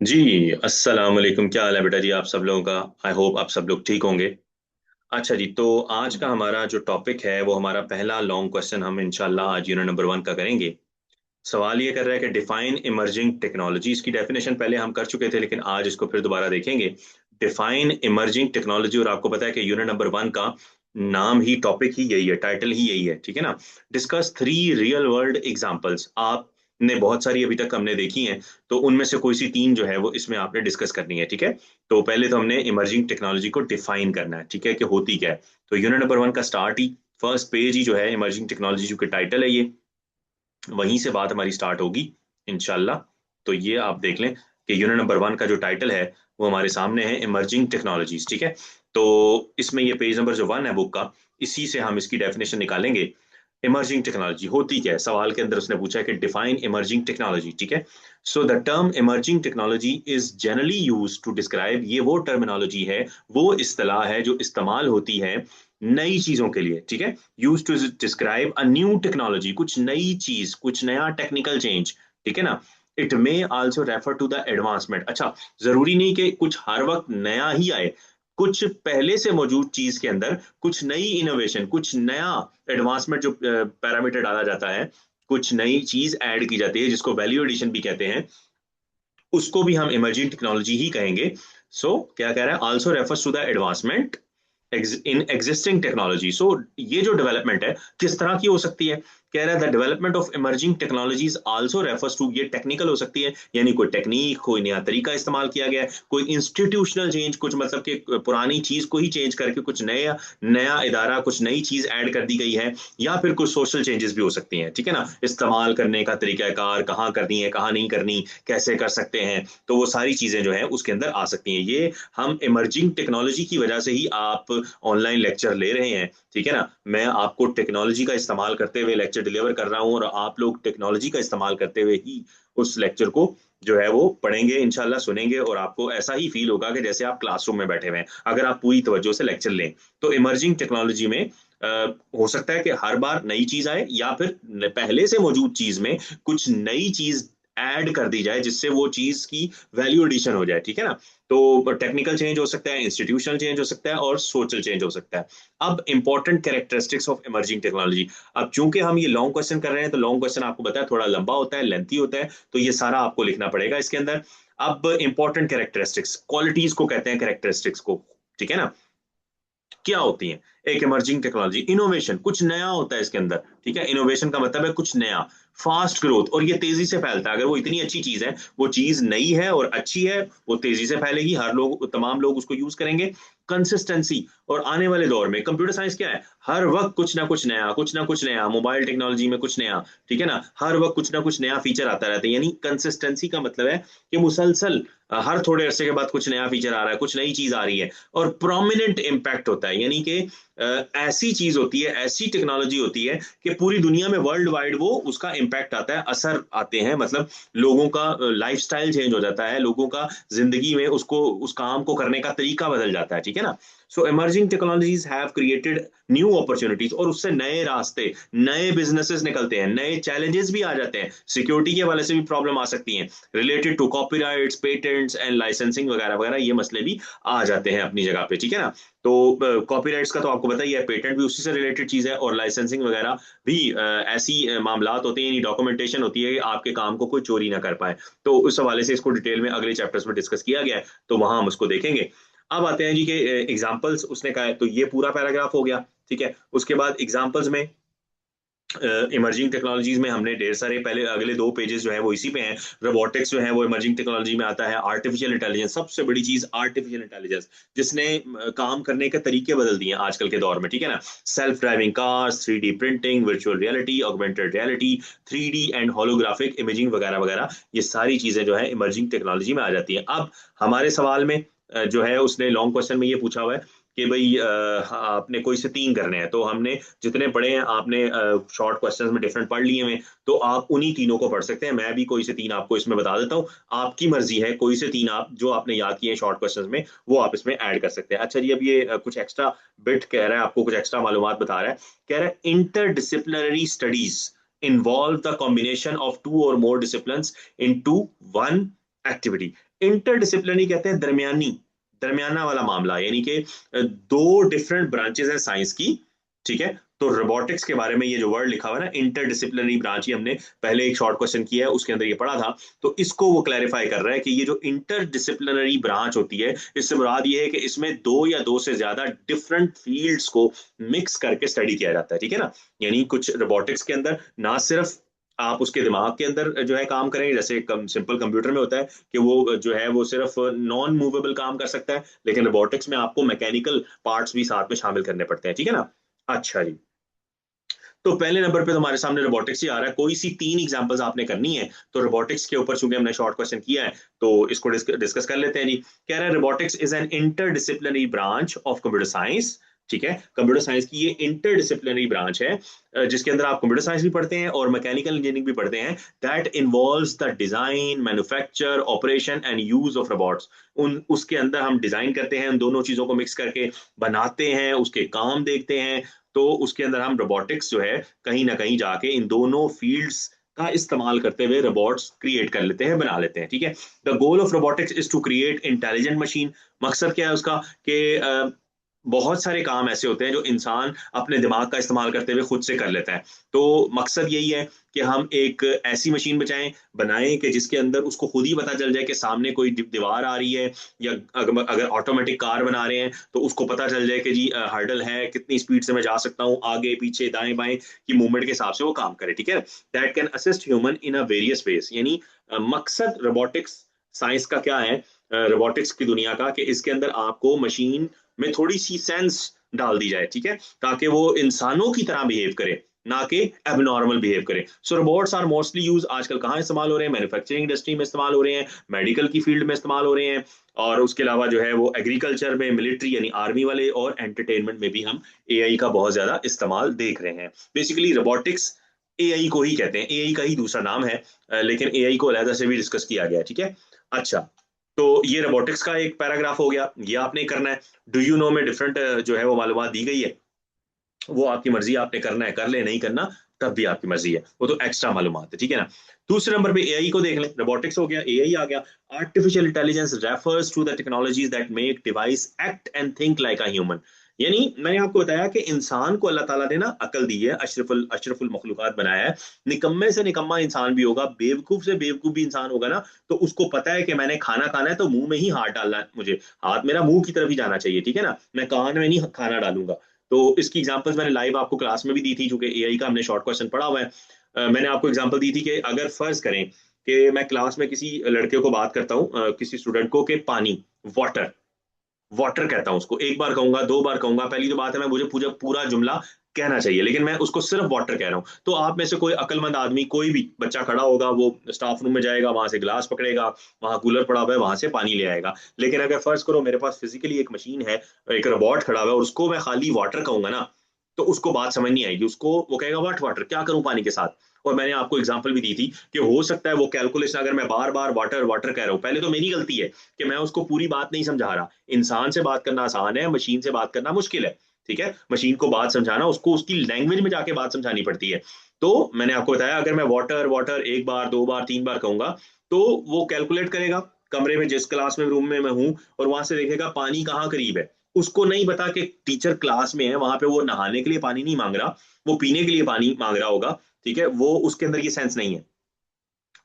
जी। अस्सलाम वालेकुम। क्या हाल है बेटा जी आप सब लोगों का? आई होप आप सब लोग ठीक होंगे। अच्छा जी, तो आज का हमारा जो टॉपिक है वो हमारा पहला लॉन्ग क्वेश्चन हम इंशाल्लाह आज यूनिट नंबर 1 का करेंगे। सवाल ये कर रहा है कि डिफाइन इमर्जिंग टेक्नोलॉजी। इसकी डेफिनेशन पहले हम कर चुके थे लेकिन आज इसको फिर दोबारा देखेंगे। Define emerging technology. और आपको पता है कि यूनिट नंबर 1 का नाम ही, टॉपिक ही यही है, टाइटल ही यही है, ठीक है ना। Discuss 3 real world examples. आपने बहुत सारी अभी तक हमने देखी हैं, तो उनमें से कोई सी 3 जो है वो इसमें आपने डिस्कस करनी है, ठीक है। तो पहले तो हमने इमर्जिंग टेक्नोलॉजी को डिफाइन करना है, ठीक है, कि होती क्या है। तो यूनिट नंबर 1 का स्टार्ट ही, फर्स्ट पेज ही जो है इमर्जिंग टेक्नोलॉजी, जो कि टाइटल है ये, वहीं से बात हमारी स्टार्ट होगी इंशाल्लाह। तो ये आप देख लें कि यूनिट नंबर 1 का जो टाइटल है वो हमारे सामने है, इमर्जिंग टेक्नोलॉजीज, ठीक है। तो इसमें ये पेज नंबर जो 1 है बुक का, इसी से हम इसकी डेफिनेशन निकालेंगे। इमर्जिंग टेक्नोलॉजी होती क्या है, सवाल के अंदर उसने पूछा है कि डिफाइन इमर्जिंग टेक्नोलॉजी, ठीक है। So the term emerging technology is generally use to describe, ये वो टर्मिनोलॉजी है, वो इस्तेलाह है जो इस्तेमाल होती है नई चीजों के लिए, ठीक है। Use to describe a new technology, कुछ नई चीज, कुछ नया टेक्निकल चेंज, ठीक है ना। It may also refer to the advancement. अच्छा, जरूरी नहीं कि कुछ हर वक्त नया ही आए, कुछ पहले से मौजूद चीज के अंदर कुछ नई इनोवेशन, कुछ नया एडवांसमेंट, जो पैरामीटर डाला जाता है, कुछ नई चीज ऐड की जाती है जिसको वैल्यू एडिशन भी कहते हैं, उसको भी हम इमर्जिंग टेक्नोलॉजी ही कहेंगे। सो क्या कह रहा है, also refers to the advancement in existing technology. So ये जो डेवलपमेंट है किस तरह की हो सकती है, कह रहा है the development of emerging technologies also refers to, ये टेक्निकल हो सकती है, यानी कोई टेक्निक, कोई नया तरीका इस्तेमाल किया गया है, कोई इंस्टीट्यूशनल चेंज, कुछ मतलब कि पुरानी चीज को ही चेंज करके कुछ नया नया इदारा, कुछ नई चीज ऐड कर दी गई है, या फिर कुछ सोशल चेंजेस भी हो सकती हैं, ठीक है ना। इस्तेमाल करने का तरीकाकार, कहाँ करनी है कहाँ नहीं करनी, कैसे कर सकते हैं, तो वो सारी चीजें जो है उसके अंदर आ सकती हैं। ये हम इमर्जिंग टेक्नोलॉजी की वजह से ही आप ऑनलाइन लेक्चर ले रहे हैं, ठीक है ना। मैं आपको टेक्नोलॉजी का इस्तेमाल करते हुए लेक्चर डिलीवर कर रहा हूं, और आप लोग टेक्नोलॉजी का इस्तेमाल करते हुए ही उस लेक्चर को जो है वो पढ़ेंगे इंशाल्लाह, सुनेंगे, और आपको ऐसा ही फील होगा कि जैसे आप क्लासरूम में बैठे हुए हैं, अगर आप पूरी तवज्जो से लेक्चर लें। तो इमर्जिंग टेक्नोलॉजी में हो सकता है कि हर बार नई चीज आए, या फिर पहले से मौजूद चीज में कुछ नई चीज ऐड कर दी जाए जिससे वो चीज की वैल्यू एडिशन हो जाए, ठीक है ना। तो टेक्निकल चेंज हो सकता है, इंस्टीट्यूशनल चेंज हो सकता है, और सोशल चेंज हो सकता है। अब important characteristics of emerging technology. अब चूंकि हम ये लॉन्ग क्वेश्चन कर रहे हैं, तो लॉन्ग क्वेश्चन आपको पता है थोड़ा लंबा होता है, लेंथी होता है, तो ये सारा आपको लिखना पड़ेगा इसके अंदर। अब इंपॉर्टेंट कैरेक्टरिस्टिक्स, क्वालिटीज को कहते हैं कैरेक्टरिस्टिक्स को, ठीक है ना। क्या होती हैं एक इमर्जिंग टेक्नोलॉजी? इनोवेशन, कुछ नया होता है इसके अंदर, ठीक है। इनोवेशन का मतलब है कुछ नया। फास्ट ग्रोथ, और ये तेजी से फैलता है, अगर वो इतनी अच्छी चीज है, वो चीज नई है और अच्छी है, वो तेजी से फैलेगी, हर लोग, तमाम लोग उसको यूज करेंगे। कंसिस्टेंसी, और आने वाले दौर में कंप्यूटर साइंस क्या है, हर वक्त कुछ ना कुछ नया, कुछ ना कुछ नया, मोबाइल टेक्नोलॉजी में कुछ नया, ठीक है ना, हर वक्त कुछ ना कुछ नया फीचर आता रहता है। यानी कंसिस्टेंसी का मतलब है कि मुसलसल हर थोड़े अरसे के बाद कुछ नया फीचर आ रहा है, कुछ नई चीज आ रही है। और प्रोमिनेंट इम्पैक्ट होता है, यानी कि ऐसी चीज होती है, ऐसी टेक्नोलॉजी होती है कि पूरी दुनिया में वर्ल्ड वाइड वो उसका इम्पैक्ट आता है, असर आते हैं, मतलब लोगों का लाइफस्टाइल चेंज हो जाता है, लोगों का जिंदगी में उसको, उस काम को करने का तरीका बदल जाता है, ठीक है ना। So emerging technologies have created new opportunities, और उससे नए रास्ते, नए बिजनेसेस निकलते हैं, नए चैलेंजेस भी आ जाते हैं, सिक्योरिटी के हवाले से भी प्रॉब्लम आ सकती है, related to copyrights, patents and licensing वगैरह वगैरह, ये मसले भी आ जाते हैं अपनी जगह पे, ठीक है ना। तो कॉपीराइट्स का तो आपको पता ही है, पेटेंट भी उसी से रिलेटेड चीज है, और लाइसेंसिंग वगैरह भी ऐसी मामलात होते हैं, डॉक्यूमेंटेशन होती है कि आपके काम को कोई चोरी ना कर पाए। तो उस हवाले से इसको डिटेल में अगले चैप्टर्स में डिस्कस किया गया है, तो वहां हम उसको देखेंगे। अब आते हैं जी के एग्जाम्पल्स उसने कहा है, तो ये पूरा पैराग्राफ हो गया, ठीक है। उसके बाद एग्जाम्पल्स में, इमर्जिंग टेक्नोलॉजीज में हमने ढेर सारे, पहले अगले 2 पेजेस जो है वो इसी पे हैं। रोबोटिक्स जो है वो इमर्जिंग टेक्नोलॉजी में आता है। आर्टिफिशियल इंटेलिजेंस, सबसे बड़ी चीज आर्टिफिशियल इंटेलिजेंस, जिसने काम करने के तरीके बदल दिए हैं आजकल के दौर में, ठीक है ना। Self driving cars, 3D printing, virtual reality, augmented reality, 3D and holographic imaging वगैरह वगैरह, ये सारी चीजें जो है इमर्जिंग टेक्नोलॉजी में आ जाती हैं। अब हमारे सवाल में जो है उसने लॉन्ग क्वेश्चन में ये पूछा हुआ है कि भाई आपने कोई से 3 करने हैं, तो हमने जितने पढ़े हैं, आपने शॉर्ट क्वेश्चंस में डिफरेंट पढ़ लिए हैं, तो आप उन्हीं तीनों को पढ़ सकते हैं। मैं भी कोई से 3 आपको इसमें बता देता हूँ, आपकी मर्जी है, कोई से 3 आप जो आपने याद किए हैं शॉर्ट क्वेश्चंस में, वो आप इसमें ऐड कर सकते हैं। अच्छा जी, अब ये कुछ एक्स्ट्रा बिट कह रहा है, आपको कुछ एक्स्ट्रा मालूमात बता रहा है। कह रहा है interdisciplinary studies involve the combination of two or more disciplines into one activity. Interdisciplinary कहते हैं दरमियानी, दरमियाना वाला मामला, यानी कि दो डिफरेंट ब्रांचेस हैं साइंस की, ठीक है। तो रोबोटिक्स के बारे में ये जो वर्ड लिखा हुआ है ना इंटरडिसिप्लिनरी ब्रांच, ही हमने पहले एक शॉर्ट क्वेश्चन किया है उसके अंदर ये पढ़ा था। तो इसको वो क्लैरिफाई कर रहा है कि ये जो इंटरडिसिप्लिनरी ब्रांच होती है, इससे मुराद ये है कि इसमें दो या दो से ज्यादा डिफरेंट फील्ड्स को मिक्स करके स्टडी किया जाता है, ठीक है ना। यानी कुछ रोबोटिक्स के अंदर ना सिर्फ आप उसके दिमाग के अंदर जो है काम करेंगे, जैसे सिंपल कंप्यूटर में होता है कि वो जो है वो सिर्फ नॉन मूवेबल काम कर सकता है, लेकिन रोबोटिक्स में आपको मैकेनिकल पार्ट्स भी साथ में शामिल करने पड़ते हैं, ठीक है ना। अच्छा जी, तो पहले नंबर पे तुम्हारे सामने रोबोटिक्स ही आ रहा है, कोई सी तीन एग्जांपल्स आपने करनी है। तो रोबोटिक्स के ऊपर चूंकि हमने शॉर्ट क्वेश्चन किया है तो इसको डिस्कस कर लेते हैं जी। कह रहा है robotics is an interdisciplinary branch of computer science, ठीक है। कंप्यूटर साइंस की ये इंटरडिसिप्लिनरी ब्रांच है, जिसके अंदर आप कंप्यूटर साइंस भी पढ़ते हैं और मैकेनिकल इंजीनियरिंग भी पढ़ते हैं। That involves the design, manufacture, operation and use of robots. उन उसके अंदर हम डिजाइन करते हैं, उन दोनों चीजों को मिक्स करके बनाते हैं, उसके काम देखते हैं। तो उसके अंदर हम रोबोटिक्स जो है कहीं ना कहीं जाके इन दोनों फील्ड्स का इस्तेमाल करते हुए रोबोट्स क्रिएट कर लेते हैं, बना लेते हैं, ठीक है। The goal of robotics is to create intelligent machine. मकसद क्या है उसका कि बहुत सारे काम ऐसे होते हैं जो इंसान अपने दिमाग का इस्तेमाल करते हुए खुद से कर लेता है। तो मकसद यही है कि हम एक ऐसी मशीन बनाएं कि जिसके अंदर उसको खुद ही पता चल जाए कि सामने कोई दीवार आ रही है, या अगर ऑटोमेटिक कार बना रहे हैं तो उसको पता चल जाए कि जी हर्डल है, कितनी स्पीड से मैं जा सकता हूँ, आगे पीछे दाएं बाएं की मूवमेंट के हिसाब से वो काम करे, ठीक है। That can assist human in a various ways. यानी मकसद रोबोटिक्स साइंस का क्या है, रोबोटिक्स की दुनिया का, कि इसके अंदर आपको मशीन में थोड़ी सी सेंस डाल दी जाए, ठीक है, ताकि वो इंसानों की तरह बिहेव करे, ना कि एबनॉर्मल बिहेव करे। सो रोबोट्स आर मोस्टली यूज आजकल कहाँ इस्तेमाल हो रहे हैं, मैन्युफैक्चरिंग इंडस्ट्री में इस्तेमाल हो रहे हैं, मेडिकल की फील्ड में इस्तेमाल हो रहे हैं, और उसके अलावा जो है वो एग्रीकल्चर में, मिलिट्री यानी आर्मी वाले, और एंटरटेनमेंट में भी हम एआई का बहुत ज्यादा इस्तेमाल देख रहे हैं। बेसिकली रोबोटिक्स एआई को ही कहते हैं, एआई का ही दूसरा नाम है, लेकिन एआई को अलहदा से भी डिस्कस किया गया है, ठीक है। अच्छा, तो ये रोबोटिक्स का एक पैराग्राफ हो गया, ये आपने करना है। डू यू नो में डिफरेंट जो है वो मालूमात दी गई है, वो आपकी मर्जी, आपने करना है कर ले, नहीं करना तब भी आपकी मर्जी है, वो तो एक्स्ट्रा मालूमात है, ठीक है ना। दूसरे नंबर पे एआई को देख लें, रोबोटिक्स हो गया, एआई आ गया। Artificial intelligence refers to the technologies that make device act and think like a human. यानी मैंने आपको बताया कि इंसान को अल्लाह ताला ने ना अकल दी है, अशरफुल अशरफुल मखलूकात बनाया है। निकम्मे से निकम्मा इंसान भी होगा, बेवकूफ से बेवकूफ भी इंसान होगा ना, तो उसको पता है कि मैंने खाना खाना है तो मुंह में ही हाथ डालना है, मुझे हाथ मेरा मुंह की तरफ ही जाना चाहिए, ठीक है ना, मैं कान में नहीं खाना डालूंगा। तो इसकी एग्जांपल्स मैंने लाइव आपको क्लास में भी दी थी, चूंकि एआई का हमने शॉर्ट क्वेश्चन पढ़ा हुआ है। मैंने आपको एग्जांपल दी थी कि अगर फर्ज करें कि मैं क्लास में किसी लड़के को बात करता हूँ, किसी स्टूडेंट को, कि पानी, वाटर, वाटर कहता हूँ उसको, एक बार कहूंगा, दो बार कहूंगा, पहली तो बात है मैं, मुझे पूरा पूरा जुमला कहना चाहिए, लेकिन मैं उसको सिर्फ वाटर कह रहा हूँ। तो आप में से कोई अक्लमंद आदमी, कोई भी बच्चा खड़ा होगा, वो स्टाफ रूम में जाएगा, वहां से गिलास पकड़ेगा, वहां कूलर पड़ा हुआ है, वहां से पानी ले आएगा। लेकिन अगर फर्ज करो मेरे पास फिजिकली एक मशीन है, एक रोबोट खड़ा हुआ है, और उसको मैं खाली वाटर कहूंगा ना, तो उसको बात समझ नहीं आएगी, उसको वो कहेगा वाट वाटर क्या करूं पानी के साथ। और मैंने आपको एग्जांपल भी दी थी कि हो सकता है वो कैलकुलेशन, अगर मैं बार बार वाटर वाटर कह रहा हूं, पहले तो मेरी गलती है कि मैं उसको पूरी बात नहीं समझा रहा। इंसान से बात करना आसान है, मशीन से बात करना मुश्किल है, ठीक है। मशीन को बात समझाना, उसको उसकी लैंग्वेज में जाके बात समझानी पड़ती है। तो मैंने आपको बताया, अगर मैं वाटर वाटर एक बार, दो बार, तीन बार कहूंगा, तो वो कैलकुलेट करेगा कमरे में, जिस क्लास में, रूम में मैं हूं, और वहां से देखेगा पानी कहाँ करीब है। उसको नहीं पता कि टीचर क्लास में है, वहां पे वो नहाने के लिए पानी नहीं मांग रहा, वो पीने के लिए पानी मांग रहा होगा, ठीक है, वो उसके अंदर ये सेंस नहीं है।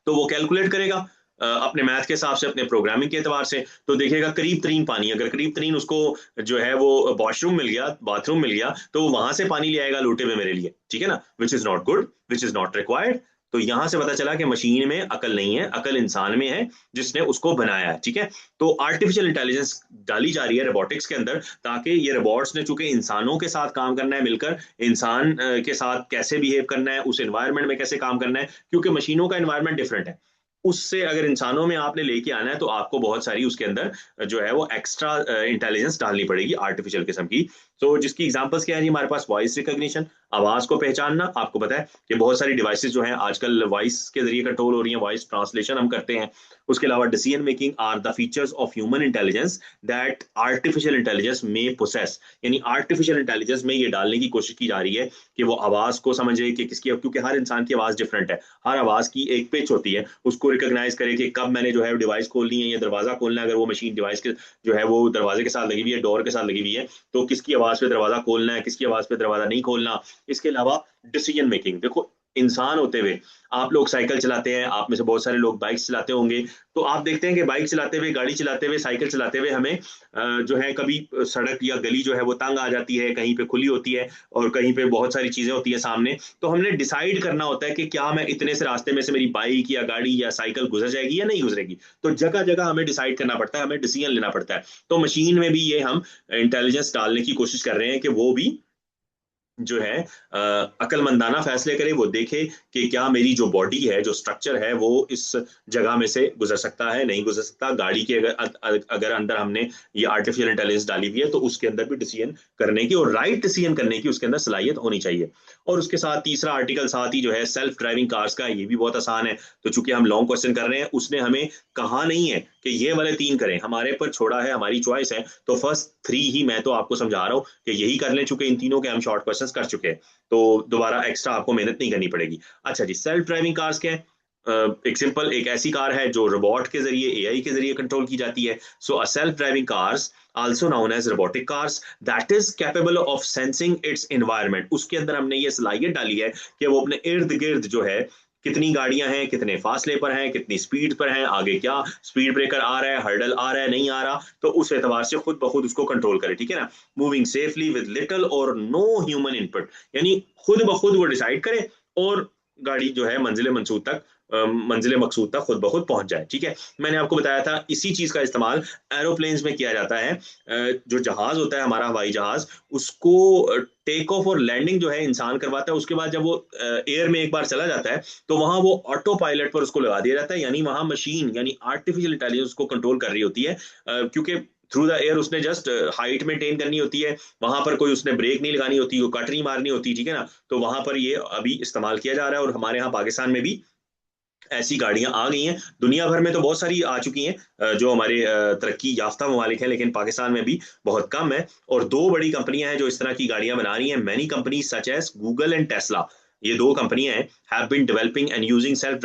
तो वो कैलकुलेट करेगा अपने मैथ के हिसाब से, अपने प्रोग्रामिंग के एतबार से, तो देखेगा करीब तरीन पानी, अगर करीब तरीन उसको जो है वो वॉशरूम मिल गया, बाथरूम मिल गया, तो वो वहां से पानी ले आएगा लोटे में मेरे लिए, ठीक है ना, which is not good, which is not required. तो यहां से पता चला कि मशीन में अकल नहीं है, अकल इंसान में है जिसने उसको बनाया है, ठीक है। तो आर्टिफिशियल इंटेलिजेंस डाली जा रही है रोबोटिक्स के अंदर, ताकि ये रोबोट्स ने चूंकि इंसानों के साथ काम करना है मिलकर, इंसान के साथ कैसे बिहेव करना है, उस एनवायरनमेंट में कैसे काम करना है, क्योंकि मशीनों का एनवायरनमेंट डिफरेंट है, उससे अगर इंसानों में आपने लेके आना है तो आपको बहुत सारी उसके अंदर जो है वो एक्स्ट्रा इंटेलिजेंस डालनी पड़ेगी, आर्टिफिशियल किस्म की। तो जिसकी एग्जांपल्स क्या है जी, हमारे पास वॉइस रिकॉग्निशन, आवाज को पहचानना। आपको पता है कि बहुत सारी डिवाइसेस जो हैं आजकल वॉइस के जरिए कंट्रोल हो रही हैं, वॉइस ट्रांसलेशन हम करते हैं। उसके अलावा decision making are the features of human intelligence that artificial intelligence में पोसेस। यानी आर्टिफिशियल इंटेलिजेंस में ये डालने की कोशिश की जा रही है कि वो आवाज को समझे कि किसकी, क्योंकि हर इंसान की आवाज डिफरेंट है, हर आवाज की एक पिच होती है, उसको रिकॉग्नाइज करे कि कब मैंने जो है डिवाइस खोलनी है या दरवाजा खोलना है। अगर वो मशीन डिवाइस के जो है वो दरवाजे के साथ लगी हुई है, डोर के साथ लगी हुई है, तो किसकी आवाज पे दरवाजा खोलना है, किसकी आवाज पे दरवाजा नहीं खोलना। इसके अलावा डिसीजन मेकिंग, देखो इंसान होते हुए आप लोग साइकिल चलाते हैं, आप में से बहुत सारे लोग बाइक चलाते होंगे, तो आप देखते हैं कि बाइक चलाते हुए, गाड़ी चलाते हुए, साइकिल चलाते हुए हमें जो है कभी सड़क या गली जो है वो तंग आ जाती है, कहीं पे खुली होती है और कहीं पे बहुत सारी चीजें होती है सामने। तो हमने डिसाइड करना होता है कि क्या मैं इतने से रास्ते में से मेरी बाइक या गाड़ी या साइकिल गुजर जाएगी या नहीं गुजरेगी। तो जगह जगह हमें डिसाइड करना पड़ता है, हमें डिसीजन लेना पड़ता है। तो मशीन में भी ये हम इंटेलिजेंस डालने की कोशिश कर रहे हैं कि वो भी जो है अकलमंदाना फैसले करे, वो देखे कि क्या मेरी जो बॉडी है, जो स्ट्रक्चर है, वो इस जगह में से गुजर सकता है, नहीं गुजर सकता। गाड़ी के अगर अंदर हमने ये आर्टिफिशियल इंटेलिजेंस डाली हुई है तो उसके अंदर भी डिसीजन करने की और राइट डिसीजन करने की उसके अंदर सलाहियत होनी चाहिए। और उसके साथ तीसरा आर्टिकल साथ ही जो है सेल्फ ड्राइविंग कार्स का, ये भी बहुत आसान है। तो चूंकि हम लॉन्ग क्वेश्चन कर रहे हैं, उसने हमें कहा नहीं है कि ये वाले तीन करें, हमारे पर छोड़ा है, हमारी चॉइस है। तो फर्स्ट थ्री ही मैं तो आपको समझा रहा हूँ कि यही कर लें, चूंकि इन तीनों के हम शॉर्ट क्वेश्चंस कर चुके हैं, तो दोबारा एक्स्ट्रा आपको मेहनत नहीं करनी पड़ेगी। अच्छा जी, सेल्फ ड्राइविंग कार्स क्या है? एक सिंपल, एक ऐसी कार है जो रोबोट के जरिए, एआई के जरिए कंट्रोल की जाती है। So a self driving cars also known as robotic cars that is capable of sensing its environment। उसके अंदर हमने ये सलाहियत डाली है कि वो अपने इर्द गिर्द जो है कितनी गाड़ियां हैं, कितने फासले पर हैं, कितनी स्पीड पर हैं, आगे क्या स्पीड ब्रेकर आ रहा है, हर्डल आ रहा है, नहीं आ रहा, तो उस एतबार से खुद ब खुद उसको कंट्रोल करे। ठीक है ना? मूविंग सेफली विद लिटिल और नो ह्यूमन इनपुट, यानी खुद ब खुद वो डिसाइड करे और गाड़ी जो है मंजिल मंसूद तक, मंजिल मकसूद तक खुद ब खुद पहुंच जाए। ठीक है? मैंने आपको बताया था इसी चीज का इस्तेमाल एरोप्लेन्स में किया जाता है। जो जहाज होता है हमारा, हवाई जहाज, उसको टेक ऑफ और लैंडिंग जो है इंसान करवाता है। उसके बाद जब वो एयर में एक बार चला जाता है तो वहां वो ऑटो पायलट पर उसको लगा दिया जाता है, यानी वहां मशीन यानी आर्टिफिशियल इंटेलिजेंस उसको कंट्रोल कर रही होती है, क्योंकि थ्रू द एयर उसने जस्ट हाइट मेंटेन करनी होती है, वहां पर कोई उसने ब्रेक नहीं लगानी होती, वो कट नहीं मारनी होती। ठीक है ना? तो वहां पर ये अभी इस्तेमाल किया जा रहा है और हमारे यहाँ पाकिस्तान में भी ऐसी गाड़ियां आ गई हैं। दुनिया भर में तो बहुत सारी आ चुकी हैं जो हमारे तरक्की याफ्ता ममालिक हैं, लेकिन पाकिस्तान में भी बहुत कम है। और दो बड़ी कंपनियां हैं जो इस तरह की गाड़ियां बना रही हैं, many company such as Google and Tesla. ये दो कंपनियां हैं, have been developing and using self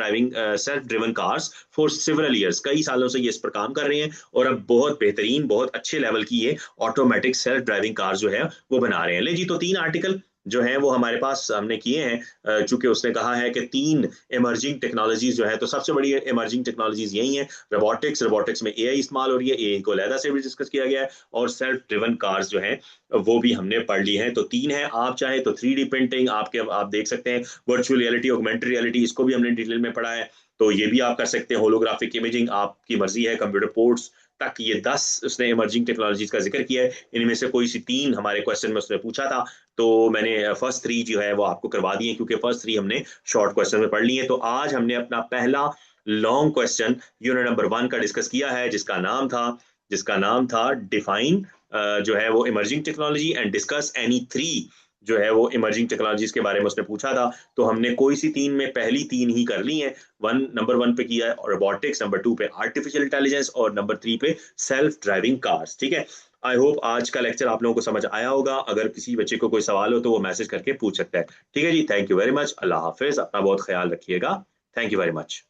driven cars for several years. कई सालों से ये इस पर काम कर रहे हैं और अब बहुत बेहतरीन, बहुत अच्छे लेवल की ये ऑटोमेटिक सेल्फ ड्राइविंग कार जो है वो बना रहे हैं। ले जी, तो तीन आर्टिकल जो है वो हमारे पास हमने किए हैं, चूंकि उसने कहा है कि तीन इमर्जिंग टेक्नोलॉजीज जो है, तो सबसे बड़ी इमर्जिंग टेक्नोलॉजीज यही है। रोबोटिक्स, रोबोटिक्स में एआई इस्तेमाल हो रही है, एआई को अलहदा से भी डिस्कस किया गया है, और सेल्फ ड्रिवन कार्स जो है वो भी हमने पढ़ ली है। तो तीन है, आप चाहे तो 3D प्रिंटिंग, आपके आप देख सकते हैं, वर्चुअल रियलिटी, ऑगमेंटेड रियलिटी, इसको भी हमने डिटेल में पढ़ा है, तो ये भी आप कर सकते हैं। होलोग्राफिक इमेजिंग आपकी मर्जी है, कंप्यूटर पोर्ट्स तक, ये 10 उसने इमर्जिंग टेक्नोलॉजीज का जिक्र किया है। इनमें से कोई सी तीन हमारे क्वेश्चन में उसने पूछा था, तो मैंने फर्स्ट थ्री जो है वो आपको करवा दी है, क्योंकि फर्स्ट थ्री हमने शॉर्ट क्वेश्चन में पढ़ ली है। तो आज हमने अपना पहला लॉन्ग क्वेश्चन यूनिट नंबर 1 का डिस्कस किया है, जिसका नाम था डिफाइन जो है वो emerging technology and discuss any three जो है वो इमर्जिंग टेक्नोलॉजीज के बारे में उसने पूछा था। तो हमने कोई सी तीन में पहली तीन ही कर ली हैं। नंबर 1 पे किया है रोबोटिक्स, नंबर 2 पे आर्टिफिशियल इंटेलिजेंस, और नंबर 3 पे सेल्फ ड्राइविंग कार्स। ठीक है? आई होप आज का लेक्चर आप लोगों को समझ आया होगा। अगर किसी बच्चे को कोई सवाल हो तो वो मैसेज करके पूछ सकता है। ठीक है जी, थैंक यू वेरी मच। अल्लाह हाफिज, अपना बहुत ख्याल रखिएगा। Thank you very much.